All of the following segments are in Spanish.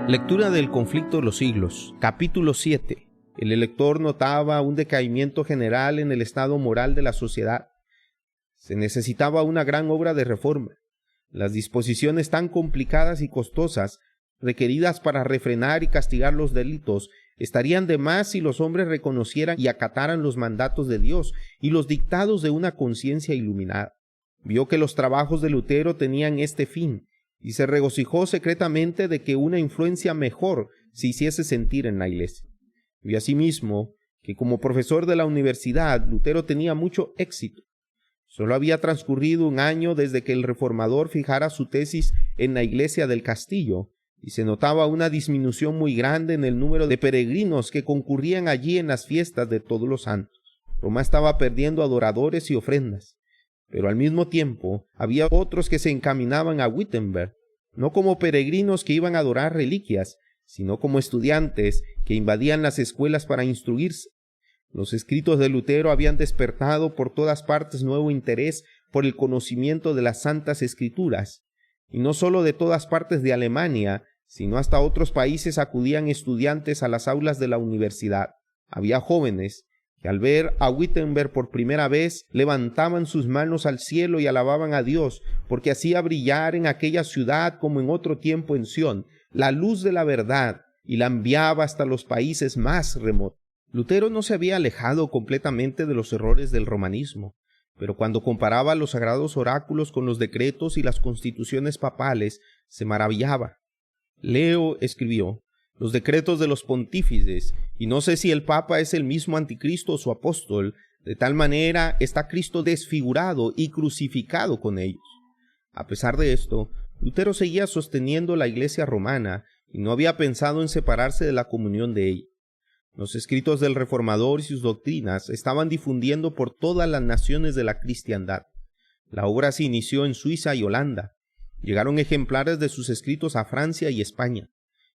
Lectura del conflicto de los siglos, capítulo 7. El lector notaba un decaimiento general en el estado moral de la sociedad. Se necesitaba una gran obra de reforma. Las disposiciones tan complicadas y costosas, requeridas para refrenar y castigar los delitos, estarían de más si los hombres reconocieran y acataran los mandatos de Dios y los dictados de una conciencia iluminada. Vio que los trabajos de Lutero tenían este fin, y se regocijó secretamente de que una influencia mejor se hiciese sentir en la iglesia. Vio asimismo que como profesor de la universidad, Lutero tenía mucho éxito. Solo había transcurrido un año desde que el reformador fijara su tesis en la iglesia del castillo, y se notaba una disminución muy grande en el número de peregrinos que concurrían allí en las fiestas de todos los santos. Roma estaba perdiendo adoradores y ofrendas, pero al mismo tiempo había otros que se encaminaban a Wittenberg, no como peregrinos que iban a adorar reliquias, sino como estudiantes que invadían las escuelas para instruirse. Los escritos de Lutero habían despertado por todas partes nuevo interés por el conocimiento de las Santas Escrituras, y no solo de todas partes de Alemania, sino hasta otros países acudían estudiantes a las aulas de la universidad. Había jóvenes que al ver a Wittenberg por primera vez levantaban sus manos al cielo y alababan a Dios, porque hacía brillar en aquella ciudad como en otro tiempo en Sión la luz de la verdad y la enviaba hasta los países más remotos. Lutero no se había alejado completamente de los errores del romanismo, pero cuando comparaba los sagrados oráculos con los decretos y las constituciones papales, se maravillaba. Leo escribió: los decretos de los pontífices, y no sé si el Papa es el mismo anticristo o su apóstol, de tal manera está Cristo desfigurado y crucificado con ellos. A pesar de esto, Lutero seguía sosteniendo la Iglesia romana y no había pensado en separarse de la comunión de ella. Los escritos del reformador y sus doctrinas estaban difundiendo por todas las naciones de la cristiandad. La obra se inició en Suiza y Holanda. Llegaron ejemplares de sus escritos a Francia y España.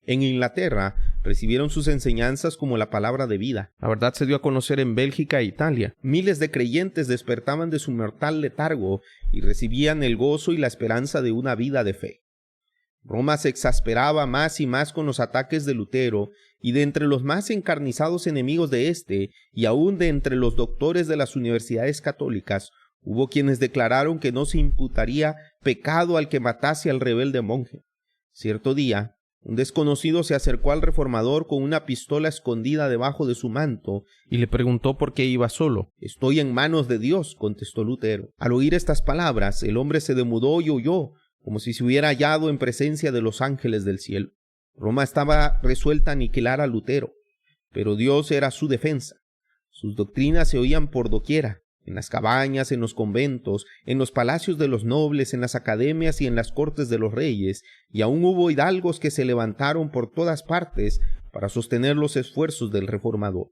En Inglaterra recibieron sus enseñanzas como la palabra de vida. La verdad se dio a conocer en Bélgica e Italia. Miles de creyentes despertaban de su mortal letargo y recibían el gozo y la esperanza de una vida de fe. Roma se exasperaba más y más con los ataques de Lutero, y de entre los más encarnizados enemigos de éste, y aún de entre los doctores de las universidades católicas, hubo quienes declararon que no se imputaría pecado al que matase al rebelde monje. Cierto día, un desconocido se acercó al reformador con una pistola escondida debajo de su manto y le preguntó por qué iba solo. «Estoy en manos de Dios», contestó Lutero. Al oír estas palabras, el hombre se demudó y huyó, como si se hubiera hallado en presencia de los ángeles del cielo. Roma estaba resuelta a aniquilar a Lutero, pero Dios era su defensa. Sus doctrinas se oían por doquiera, en las cabañas, en los conventos, en los palacios de los nobles, en las academias y en las cortes de los reyes, y aún hubo hidalgos que se levantaron por todas partes para sostener los esfuerzos del reformador.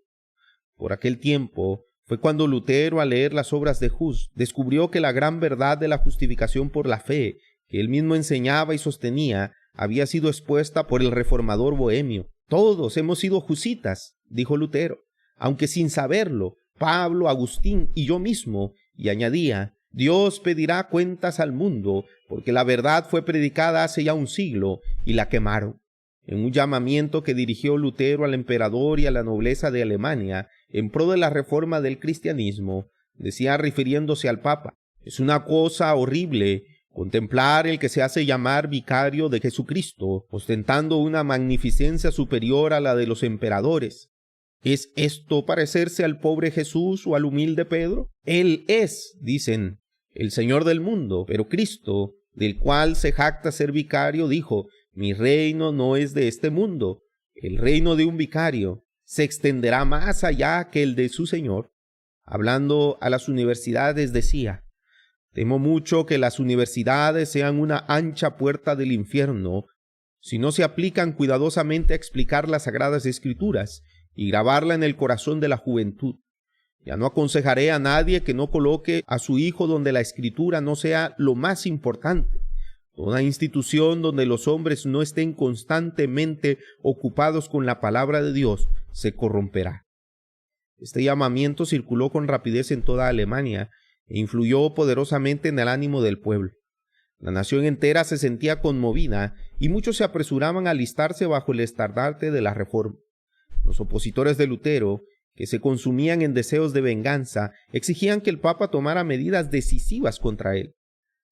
Por aquel tiempo fue cuando Lutero, al leer las obras de Hus, descubrió que la gran verdad de la justificación por la fe, que él mismo enseñaba y sostenía, había sido expuesta por el reformador bohemio. «Todos hemos sido husitas», dijo Lutero, aunque sin saberlo, Pablo, Agustín y yo mismo, y añadía: «Dios pedirá cuentas al mundo, porque la verdad fue predicada hace ya un siglo, y la quemaron». En un llamamiento que dirigió Lutero al emperador y a la nobleza de Alemania, en pro de la reforma del cristianismo, decía refiriéndose al Papa: «Es una cosa horrible contemplar el que se hace llamar vicario de Jesucristo, ostentando una magnificencia superior a la de los emperadores. ¿Es esto parecerse al pobre Jesús o al humilde Pedro? Él es, dicen, el Señor del mundo, pero Cristo, del cual se jacta ser vicario, dijo: mi reino no es de este mundo. El reino de un vicario se extenderá más allá que el de su Señor». Hablando a las universidades decía: «Temo mucho que las universidades sean una ancha puerta del infierno, si no se aplican cuidadosamente a explicar las Sagradas Escrituras y grabarla en el corazón de la juventud. Ya no aconsejaré a nadie que no coloque a su hijo donde la Escritura no sea lo más importante. Toda institución donde los hombres no estén constantemente ocupados con la palabra de Dios se corromperá». Este llamamiento circuló con rapidez en toda Alemania e influyó poderosamente en el ánimo del pueblo. La nación entera se sentía conmovida y muchos se apresuraban a alistarse bajo el estandarte de la Reforma. Los opositores de Lutero, que se consumían en deseos de venganza, exigían que el Papa tomara medidas decisivas contra él.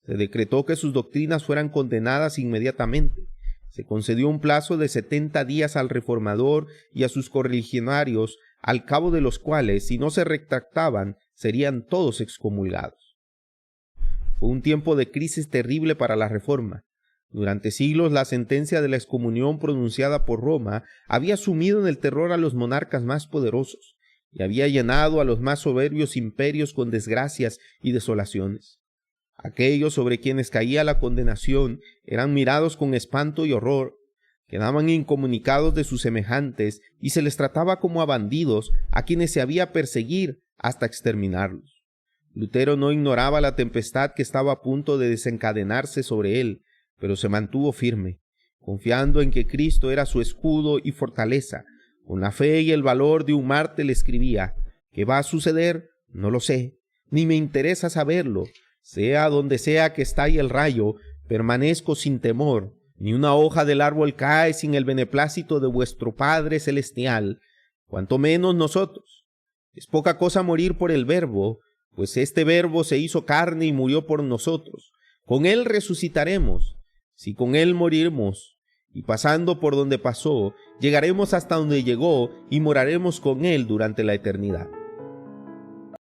Se decretó que sus doctrinas fueran condenadas inmediatamente. Se concedió un plazo de 70 días al reformador y a sus correligionarios, al cabo de los cuales, si no se retractaban, serían todos excomulgados. Fue un tiempo de crisis terrible para la Reforma. Durante siglos la sentencia de la excomunión pronunciada por Roma había sumido en el terror a los monarcas más poderosos y había llenado a los más soberbios imperios con desgracias y desolaciones. Aquellos sobre quienes caía la condenación eran mirados con espanto y horror, quedaban incomunicados de sus semejantes y se les trataba como a bandidos a quienes se había perseguir hasta exterminarlos. Lutero no ignoraba la tempestad que estaba a punto de desencadenarse sobre él, pero se mantuvo firme, confiando en que Cristo era su escudo y fortaleza. Con la fe y el valor de un mártir le escribía: ¿qué va a suceder? No lo sé, ni me interesa saberlo. Sea donde sea que estalle el rayo, permanezco sin temor. Ni una hoja del árbol cae sin el beneplácito de vuestro Padre Celestial, cuanto menos nosotros. Es poca cosa morir por el Verbo, pues este Verbo se hizo carne y murió por nosotros. Con él resucitaremos. Si con él morimos, y pasando por donde pasó, llegaremos hasta donde llegó y moraremos con él durante la eternidad.